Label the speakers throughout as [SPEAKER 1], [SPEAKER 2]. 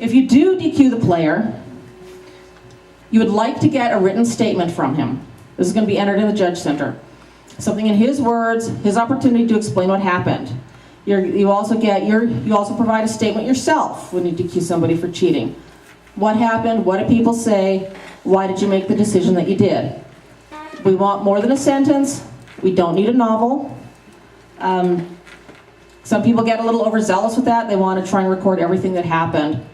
[SPEAKER 1] If you do DQ the player, you would like to get a written statement from him. This is going to be entered in the Judge Center. Something in his words, his opportunity to explain what happened. You also provide a statement yourself when you DQ somebody for cheating. What happened? What did people say? Why did you make the decision that you did? We want more than a sentence. We don't need a novel. Some people get a little overzealous with that. They want to try and record everything that happened.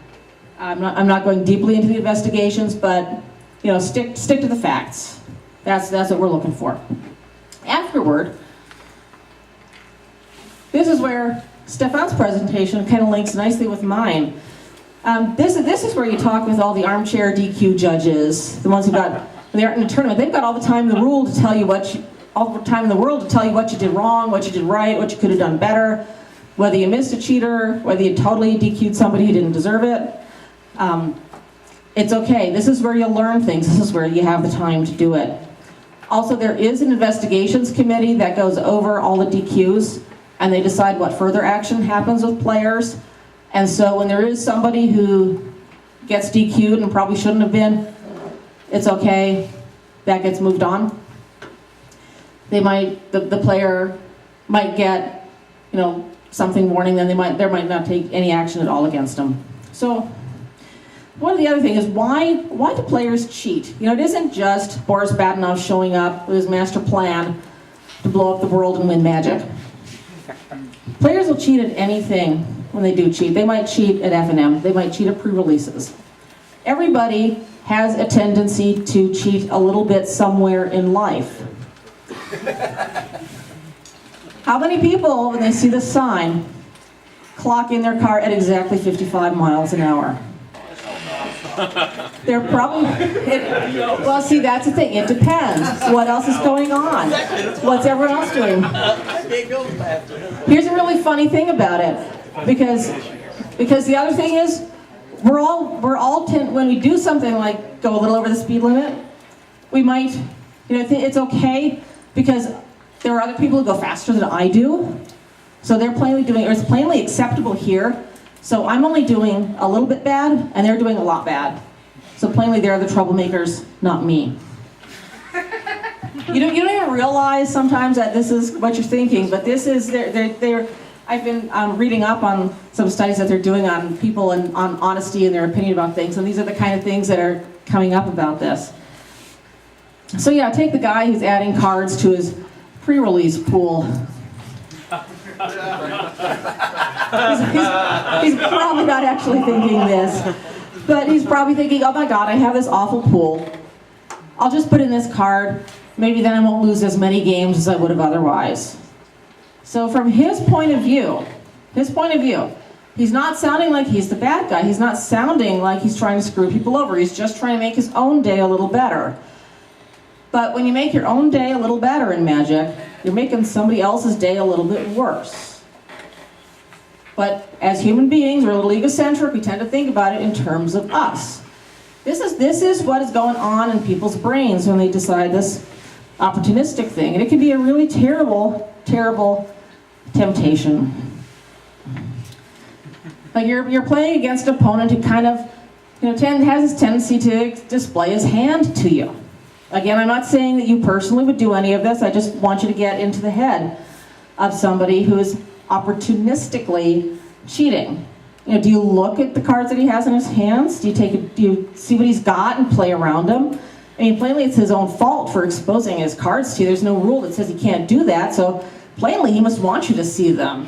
[SPEAKER 1] I'm not going deeply into the investigations, but stick to the facts. That's what we're looking for. Afterward, this is where Stefan's presentation kind of links nicely with mine. This is where you talk with all the armchair DQ judges, the ones who they aren't in a tournament. They've got all the time in the world to tell you what you did wrong, what you did right, what you could have done better, whether you missed a cheater, whether you totally DQ'd somebody who didn't deserve it. It's okay. This is where you'll learn things. This is where you have the time to do it. Also, there is an investigations committee that goes over all the DQs, and they decide what further action happens with players. And so when there is somebody who gets DQ'd and probably shouldn't have been, it's okay. That gets moved on. The player might get, something warning them. There might not take any action at all against them. So one of the other things is why do players cheat? It isn't just Boris Badenov showing up with his master plan to blow up the world and win magic. Players will cheat at anything when they do cheat. They might cheat at F&M. They might cheat at pre-releases. Everybody has a tendency to cheat a little bit somewhere in life. How many people, when they see the sign, clock in their car at exactly 55 miles an hour? They're probably, well, see, that's the thing. It depends. What else is going on? What's everyone else doing? Here's a really funny thing about it, because the other thing is, when we do something like go a little over the speed limit, we might, it's okay because there are other people who go faster than I do, so they're plainly doing, or it's plainly acceptable here. So I'm only doing a little bit bad, and they're doing a lot bad. So plainly they're the troublemakers, not me. You don't even realize sometimes that this is what you're thinking, but this is, I've been reading up on some studies that they're doing on people and on honesty and their opinion about things, and these are the kind of things that are coming up about this. So yeah, take the guy who's adding cards to his pre-release pool. He's probably not actually thinking this, but he's probably thinking, oh my God, I have this awful pool. I'll just put in this card. Maybe then I won't lose as many games as I would have otherwise. So from his point of view, he's not sounding like he's the bad guy. He's not sounding like he's trying to screw people over. He's just trying to make his own day a little better. But when you make your own day a little better in Magic, you're making somebody else's day a little bit worse. But as human beings, we're a little egocentric. We tend to think about it in terms of us. This is what is going on in people's brains when they decide this opportunistic thing. And it can be a really terrible, terrible temptation. Like you're playing against an opponent who kind of, has this tendency to display his hand to you. Again, I'm not saying that you personally would do any of this. I just want you to get into the head of somebody who is opportunistically cheating. Do you look at the cards that he has in his hands? Do you see what he's got and play around him? I mean, plainly it's his own fault for exposing his cards to you. There's no rule that says he can't do that, so plainly he must want you to see them.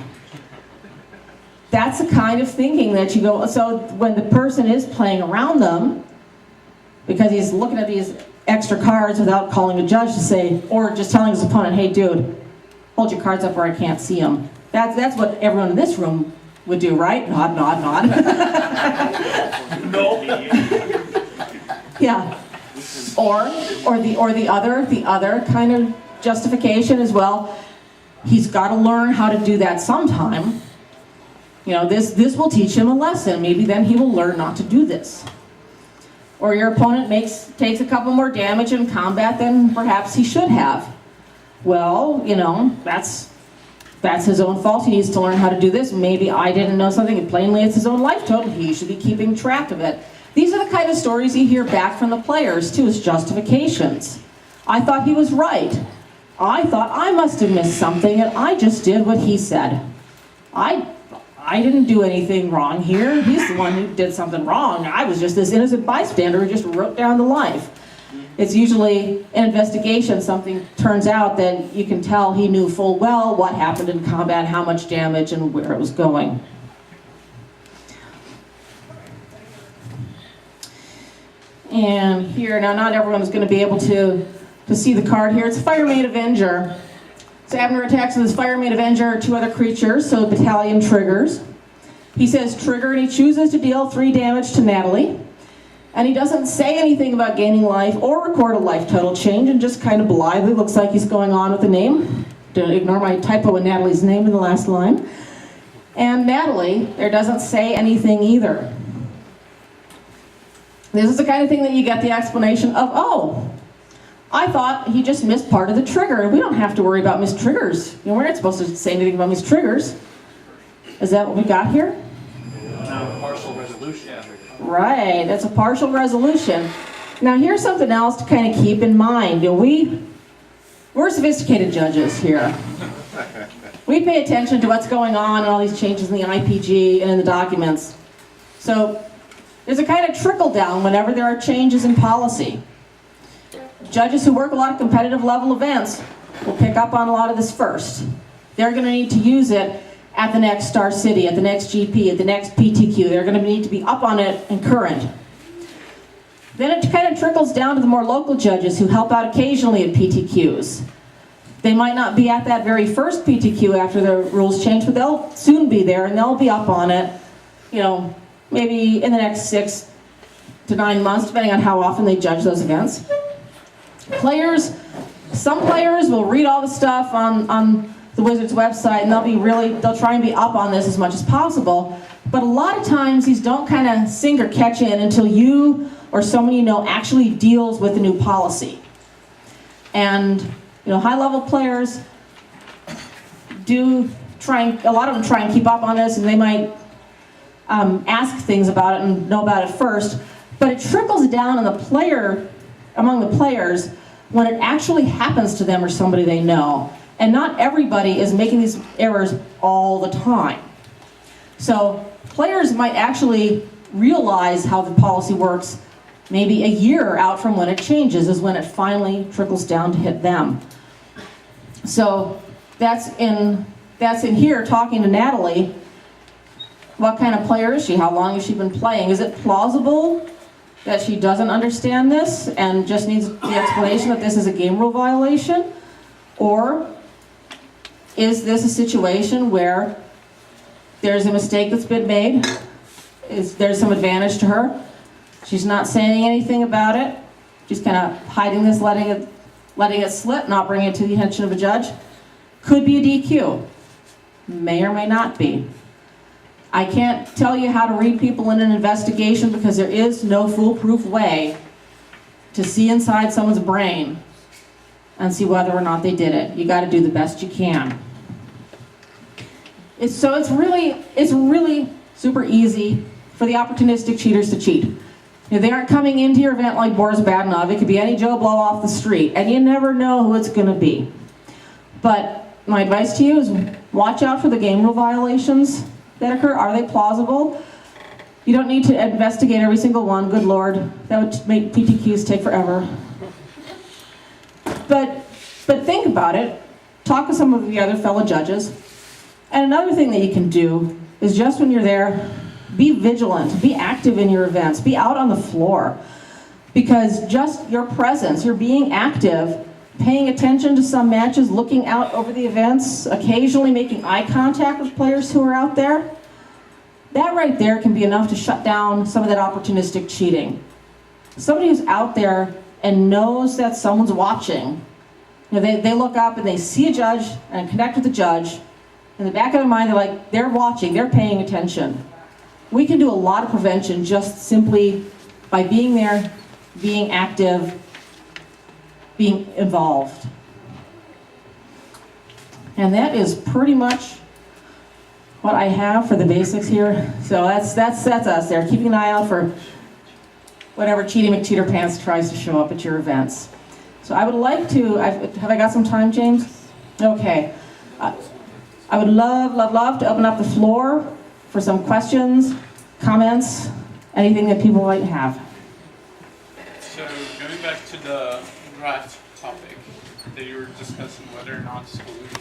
[SPEAKER 1] That's the kind of thinking that you go, so when the person is playing around them, because he's looking at these extra cards without calling a judge to say, or just telling his opponent, hey dude, hold your cards up where I can't see them. That's what everyone in this room would do, right? Nod, nod, nod.
[SPEAKER 2] No.
[SPEAKER 1] Yeah. Or the other kind of justification is, well, he's got to learn how to do that sometime. This will teach him a lesson. Maybe then he will learn not to do this. Or your opponent takes a couple more damage in combat than perhaps he should have. Well, That's his own fault. He needs to learn how to do this. Maybe I didn't know something, and plainly it's his own life total. He should be keeping track of it. These are the kind of stories you hear back from the players, too, as justifications. I thought he was right. I thought I must have missed something, and I just did what he said. I didn't do anything wrong here. He's the one who did something wrong. I was just this innocent bystander who just wrote down the life. It's usually an investigation, something turns out that you can tell he knew full well what happened in combat, how much damage, and where it was going. And here, now not everyone is going to be able to see the card here. It's Fire Maid Avenger. So Abner attacks with his Fire Maid Avenger, 2 other creatures, so battalion triggers. He says trigger, and he chooses to deal 3 damage to Natalie. And he doesn't say anything about gaining life or record a life total change, and just kind of blithely looks like he's going on with the name. Don't ignore my typo in Natalie's name in the last line. And Natalie, there doesn't say anything either. This is the kind of thing that you get the explanation of, oh, I thought he just missed part of the trigger, and we don't have to worry about missed triggers. You know, we're not supposed to say anything about missed triggers. Is that what we got here?
[SPEAKER 2] Partial resolution.
[SPEAKER 1] Right, that's a partial resolution. Now here's something else to kind of keep in mind. You know, we're sophisticated judges here. We pay attention to what's going on and all these changes in the IPG and in the documents. So there's a kind of trickle down whenever there are changes in policy. Judges who work a lot of competitive level events will pick up on a lot of this first. They're going to need to use it at the next Star City, at the next GP, at the next PTQ. They're going to need to be up on it and current. Then it kind of trickles down to the more local judges who help out occasionally at PTQs. They might not be at that very first PTQ after the rules change, but they'll soon be there and they'll be up on it, you know, maybe in the next 6 to 9 months, depending on how often they judge those events. Some players will read all the stuff on the Wizards website, and they'll try and be up on this as much as possible. But a lot of times these don't kind of sink or catch in until you or someone you know actually deals with the new policy. And high-level players a lot of them try and keep up on this, and they might ask things about it and know about it first. But it trickles down among the players when it actually happens to them or somebody they know. And not everybody is making these errors all the time. So players might actually realize how the policy works maybe a year out from when it changes is when it finally trickles down to hit them. So that's in here talking to Natalie. What kind of player is she? How long has she been playing? Is it plausible that she doesn't understand this and just needs the explanation that this is a game rule violation? Or is this a situation where there's a mistake that's been made? There's some advantage to her? She's not saying anything about it. She's kind of hiding this, letting it slip, not bringing it to the attention of a judge. Could be a DQ. May or may not be. I can't tell you how to read people in an investigation because there is no foolproof way to see inside someone's brain and see whether or not they did it. You got to do the best you can. It's really super easy for the opportunistic cheaters to cheat. They aren't coming into your event like Boris Badenov. It could be any Joe Blow off the street, and you never know who it's going to be. But my advice to you is watch out for the game rule violations that occur. Are they plausible? You don't need to investigate every single one. Good Lord, that would make PTQs take forever. But think about it. Talk to some of the other fellow judges. And another thing that you can do is just when you're there, be vigilant, be active in your events, be out on the floor. Because just your presence, your being active, paying attention to some matches, looking out over the events, occasionally making eye contact with players who are out there, that right there can be enough to shut down some of that opportunistic cheating. Somebody who's out there and knows that someone's watching, they look up and they see a judge and connect with the judge. In the back of their mind, they're watching, they're paying attention. We can do a lot of prevention just simply by being there, being active, being involved. And that is pretty much what I have for the basics here. So that's us there, keeping an eye out for whatever Cheaty McCheatypants tries to show up at your events. So I would like to, have I got some time, James? Okay. I would love to open up the floor for some questions, comments, anything that people might have.
[SPEAKER 2] So going back to the draft topic that you were discussing, whether or not it's collusion,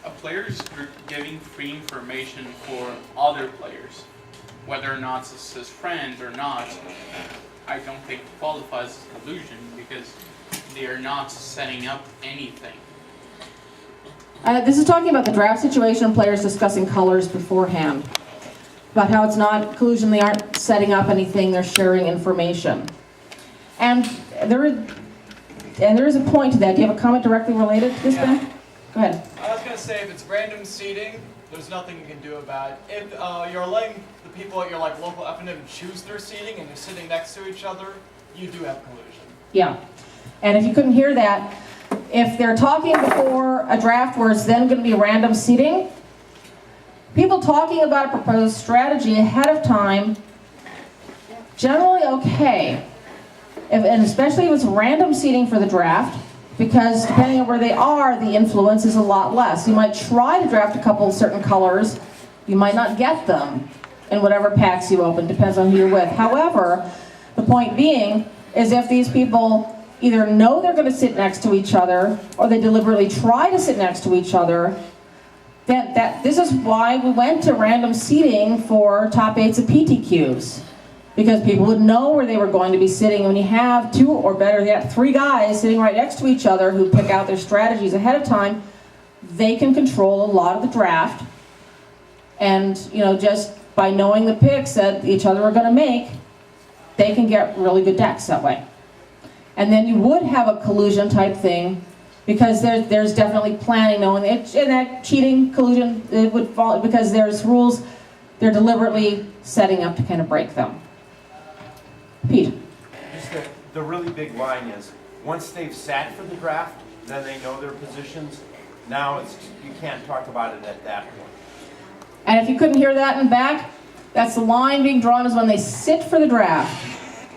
[SPEAKER 2] a player is giving free information for other players, whether or not it's his friend or not. I don't think it qualifies as collusion because they are not setting up anything.
[SPEAKER 1] This is talking about the draft situation, players discussing colors beforehand. About how it's not collusion, they aren't setting up anything, they're sharing information. And there is a point to that. Do you have a comment directly related to this,
[SPEAKER 3] Yeah.
[SPEAKER 1] Ben? Go ahead.
[SPEAKER 3] I was going to say, if it's random seating, there's nothing you can do about it. If you're letting the people at your local FNM choose their seating and they're sitting next to each other, you do have collusion.
[SPEAKER 1] Yeah. And if you couldn't hear that, if they're talking before a draft where it's then going to be random seating, people talking about a proposed strategy ahead of time, generally okay. And especially if it's random seating for the draft, because depending on where they are, the influence is a lot less. You might try to draft a couple of certain colors, you might not get them in whatever packs you open, depends on who you're with. However, the point being is if these people either know they're going to sit next to each other, or they deliberately try to sit next to each other, then this is why we went to random seating for top 8s of PTQs. Because people would know where they were going to be sitting. When you have 2 or better yet 3 guys sitting right next to each other who pick out their strategies ahead of time, they can control a lot of the draft. And just by knowing the picks that each other are going to make, they can get really good decks that way. And then you would have a collusion type thing, because there's definitely planning, knowing and that cheating, collusion, it would fall, because there's rules, they're deliberately setting up to kind of break them. Pete.
[SPEAKER 4] Just the really big line is, once they've sat for the draft, then they know their positions. Now you can't talk about it at that point.
[SPEAKER 1] And if you couldn't hear that in back, that's the line being drawn is when they sit for the draft.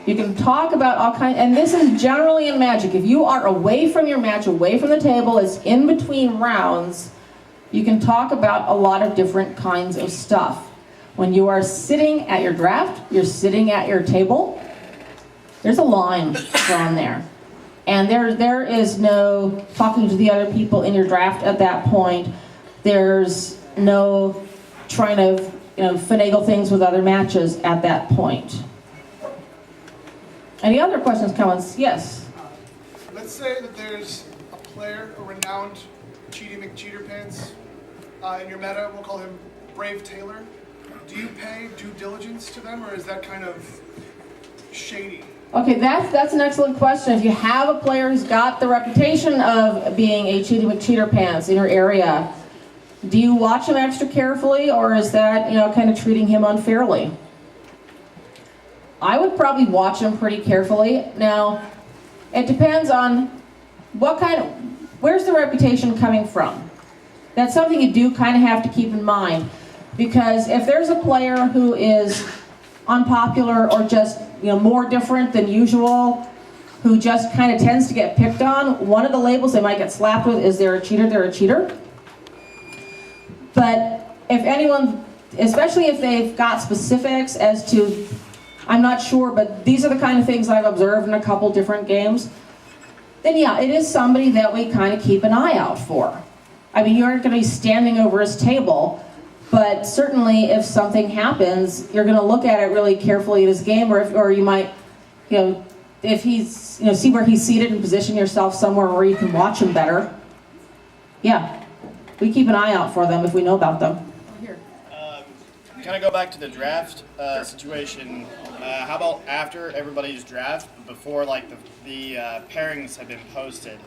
[SPEAKER 1] You can talk about all kinds, and this is generally in Magic. If you are away from your match, away from the table, it's in between rounds, you can talk about a lot of different kinds of stuff. When you are sitting at your draft, you're sitting at your table, there's a line drawn there. And there is no talking to the other people in your draft at that point. There's no trying to finagle things with other matches at that point. Any other questions, comments? Yes?
[SPEAKER 5] Let's say that there's a player, a renowned Cheaty McCheatypants in your meta, we'll call him Brave Taylor. Do you pay due diligence to them, or is that kind of shady?
[SPEAKER 1] Okay, that's an excellent question. If you have a player who's got the reputation of being a Cheaty McCheatypants in your area, do you watch him extra carefully, or is that kind of treating him unfairly? I would probably watch him pretty carefully. Now, it depends on where's the reputation coming from? That's something you do kind of have to keep in mind, because if there's a player who is unpopular or just more different than usual, who just kind of tends to get picked on, one of the labels they might get slapped with is they're a cheater, they're a cheater. But if anyone, especially if they've got specifics as to, I'm not sure, but these are the kind of things I've observed in a couple different games, then yeah, it is somebody that we kind of keep an eye out for. I mean, you aren't going to be standing over his table, but certainly if something happens, you're going to look at it really carefully in his game, or you might, if he's, see where he's seated and position yourself somewhere where you can watch him better. Yeah, we keep an eye out for them if we know about them.
[SPEAKER 6] Kind of go back to the draft situation. How about after everybody's draft, before the pairings have been posted?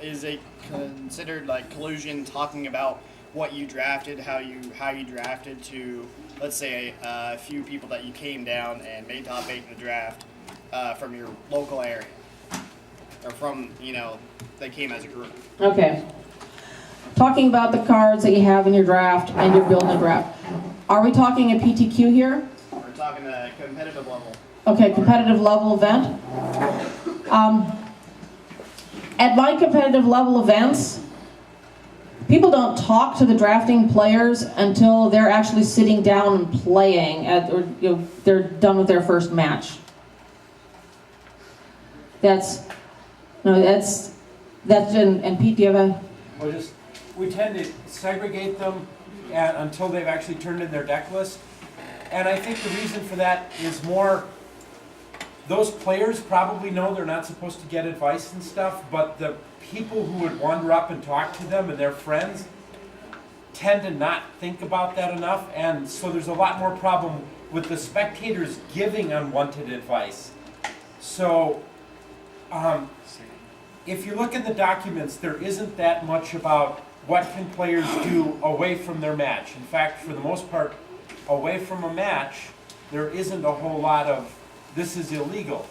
[SPEAKER 6] Is it considered collusion, talking about what you drafted, how you drafted to, let's say, a few people that you came down and made top 8 in the draft from your local area, or from they came as a group?
[SPEAKER 1] Okay. talking about the cards that you have in your draft and you're building a draft. Are we talking a PTQ here?
[SPEAKER 6] We're talking a competitive level.
[SPEAKER 1] Okay, competitive level event. At my competitive level events, people don't talk to the drafting players until they're actually sitting down and playing, or they're done with their first match. And Pete, do you have a?
[SPEAKER 4] We tend to segregate them until they've actually turned in their deck list. And I think the reason for that is more, those players probably know they're not supposed to get advice and stuff, but the people who would wander up and talk to them and their friends tend to not think about that enough, and so there's a lot more problem with the spectators giving unwanted advice. So, if you look at the documents, there isn't that much about what can players do away from their match. In fact, for the most part, away from a match, there isn't a whole lot of, this is illegal.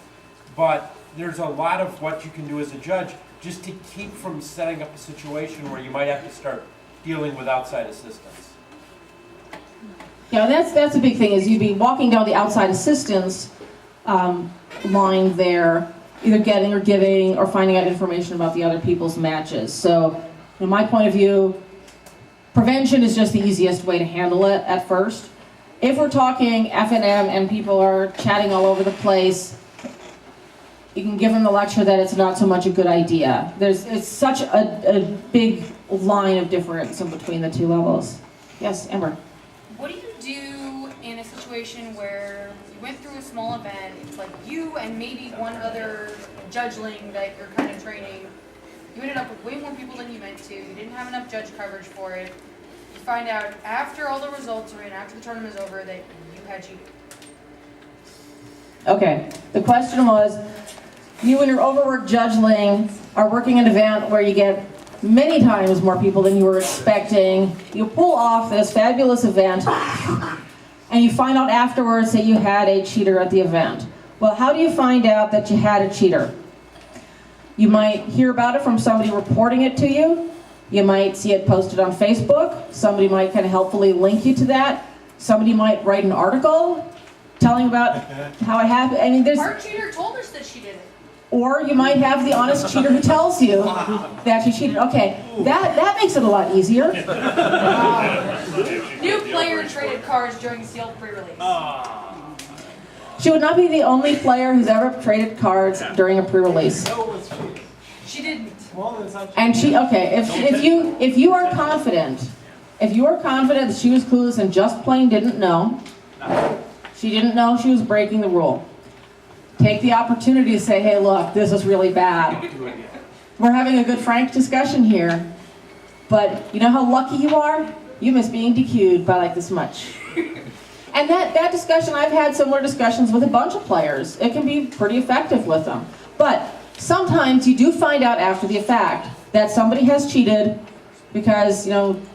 [SPEAKER 4] But there's a lot of what you can do as a judge just to keep from setting up a situation where you might have to start dealing with outside assistance.
[SPEAKER 1] Yeah, that's a big thing, is you'd be walking down the outside assistance line there, either getting or giving or finding out information about the other people's matches. So, from my point of view, prevention is just the easiest way to handle it at first. If we're talking F&M and people are chatting all over the place, you can give them the lecture that it's not so much a good idea. It's such a big line of difference in between the two levels. Yes, Amber?
[SPEAKER 7] What do you do in a situation where you went through a small event, it's like you and maybe one other judgeling that you're kind of training, you ended up with way more people than you meant to, you didn't have enough judge coverage for it, you find out after all the results are in, after the tournament is over, that you had cheated?
[SPEAKER 1] Okay, the question was, you and your overworked judgeling are working an event where you get many times more people than you were expecting. You pull off this fabulous event, and you find out afterwards that you had a cheater at the event. Well, how do you find out that you had a cheater? You might hear about it from somebody reporting it to you. You might see it posted on Facebook. Somebody might kind of helpfully link you to that. Somebody might write an article telling about how it happened. I mean,
[SPEAKER 7] Our cheater told us that she did it.
[SPEAKER 1] Or you might have the honest cheater who tells you that you cheated. Okay, that makes it a lot easier.
[SPEAKER 7] New player traded cards during sealed pre-release.
[SPEAKER 1] She would not be the only player who's ever traded cards during a pre-release.
[SPEAKER 7] She didn't.
[SPEAKER 1] And if you are confident that she was clueless and just plain didn't know, she didn't know she was breaking the rule, take the opportunity to say, hey, look, this is really bad. We're having a good, frank discussion here, but you know how lucky you are? You miss being DQ'd by like this much. And that discussion, I've had similar discussions with a bunch of players. It can be pretty effective with them. But sometimes you do find out after the fact that somebody has cheated because,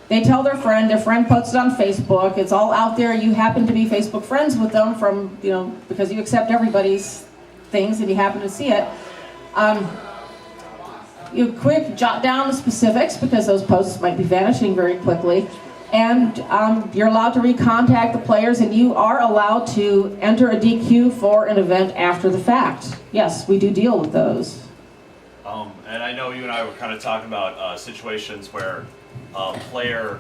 [SPEAKER 1] they tell their friend posts it on Facebook, it's all out there, you happen to be Facebook friends with them from, because you accept everybody's things and you happen to see it. You quick jot down the specifics because those posts might be vanishing very quickly. And you're allowed to recontact the players, and you are allowed to enter a DQ for an event after the fact. Yes, we do deal with those.
[SPEAKER 8] And I know you and I were kind of talking about situations where a player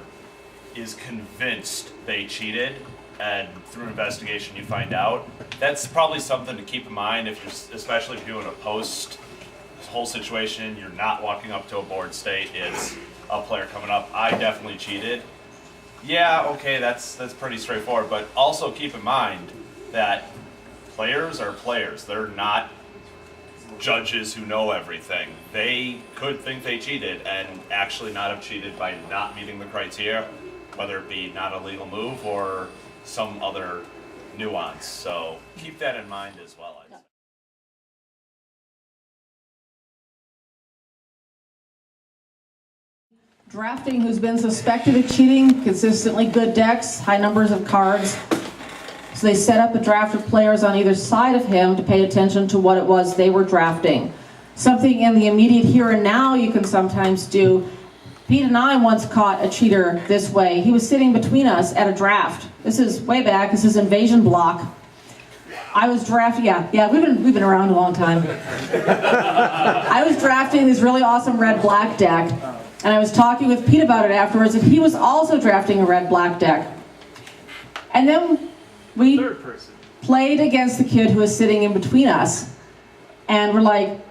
[SPEAKER 8] is convinced they cheated, and through investigation you find out. That's probably something to keep in mind especially if you're doing a post whole situation. You're not walking up to a board state. It's a player coming up, I definitely cheated. Yeah, okay, that's pretty straightforward, but also keep in mind that players are players. They're not judges who know everything. They could think they cheated and actually not have cheated by not meeting the criteria, whether it be not a legal move or some other nuance. So keep that in mind as well.
[SPEAKER 1] Drafting who's been suspected of cheating, consistently good decks, high numbers of cards. So they set up a draft of players on either side of him to pay attention to what it was they were drafting. Something in the immediate here and now you can sometimes do. Pete and I once caught a cheater this way. He was sitting between us at a draft. This is way back. This is Invasion Block. I was drafting, yeah, we've been around a long time. I was drafting this really awesome red-black deck, and I was talking with Pete about it afterwards, and he was also drafting a red-black deck. And then we played against the kid who was sitting in between us, and we're like,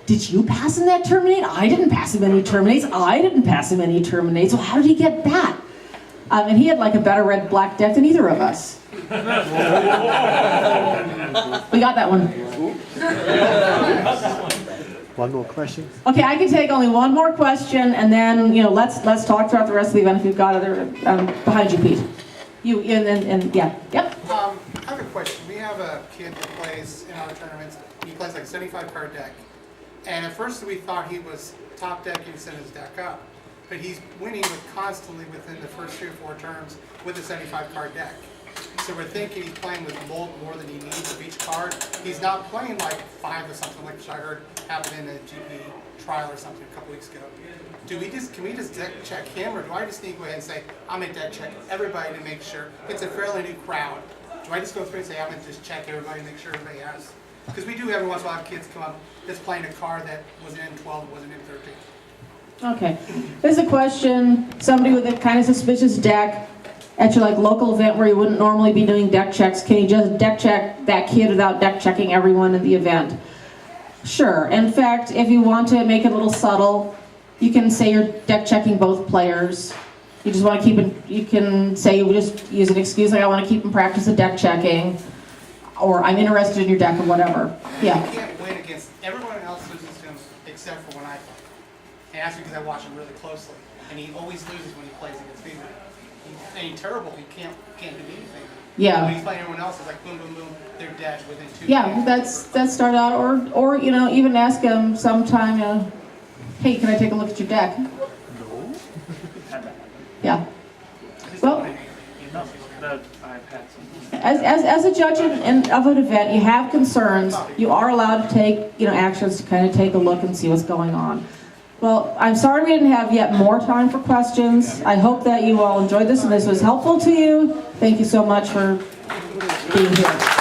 [SPEAKER 1] did you pass him that terminate? I didn't pass him any terminates. I didn't pass him any terminates. Well, how did he get that? And he had like a better red-black deck than either of us. We got that one.
[SPEAKER 9] One more question.
[SPEAKER 1] Okay, I can take only one more question, and then let's talk throughout the rest of the event if you've got other behind you, Pete. You and yeah, yep.
[SPEAKER 10] I have a question. We have a kid that plays in our tournaments. He plays like a 75 card deck, and at first we thought he was top decking, set his deck up, but he's winning constantly within the first 3 or 4 turns with a 75 card deck. So we're thinking he's playing with more than he needs of each card. He's not playing like 5 or something, like I heard happen in a GP trial or something a couple weeks ago. Can we just deck check him, or do I just need to go ahead and say, I'm going to deck check everybody to make sure? It's a fairly new crowd. Do I just go through and say, I'm going to just check everybody and make sure everybody has? Because we do every once in a while have kids come up just playing a card that wasn't in 12, wasn't in 13.
[SPEAKER 1] Okay. This is a question. Somebody with a kind of suspicious deck at your local event where you wouldn't normally be doing deck checks. Can you just deck check that kid without deck checking everyone in the event? Sure. In fact, if you want to make it a little subtle, you can say you're deck checking both players. You just want to keep it, you can say you just use an excuse like I want to keep in practice of deck checking, or I'm interested in your deck or whatever. Yeah.
[SPEAKER 10] He can't win against everyone else loses to him except for when I play. And that's because I watch him really closely. And he always loses when he plays against me. He's terrible. He can't do anything.
[SPEAKER 1] Yeah.
[SPEAKER 10] When he's playing everyone else, it's like boom, boom, boom. They're dead within 2
[SPEAKER 1] Yeah,
[SPEAKER 10] games.
[SPEAKER 1] that's start out, or even ask them sometime. Hey, can I take a look at your deck? No. Yeah. Well, as a judge of an event, you have concerns. You are allowed to take actions to kind of take a look and see what's going on. Well, I'm sorry we didn't have yet more time for questions. I hope that you all enjoyed this and this was helpful to you. Thank you so much for being here.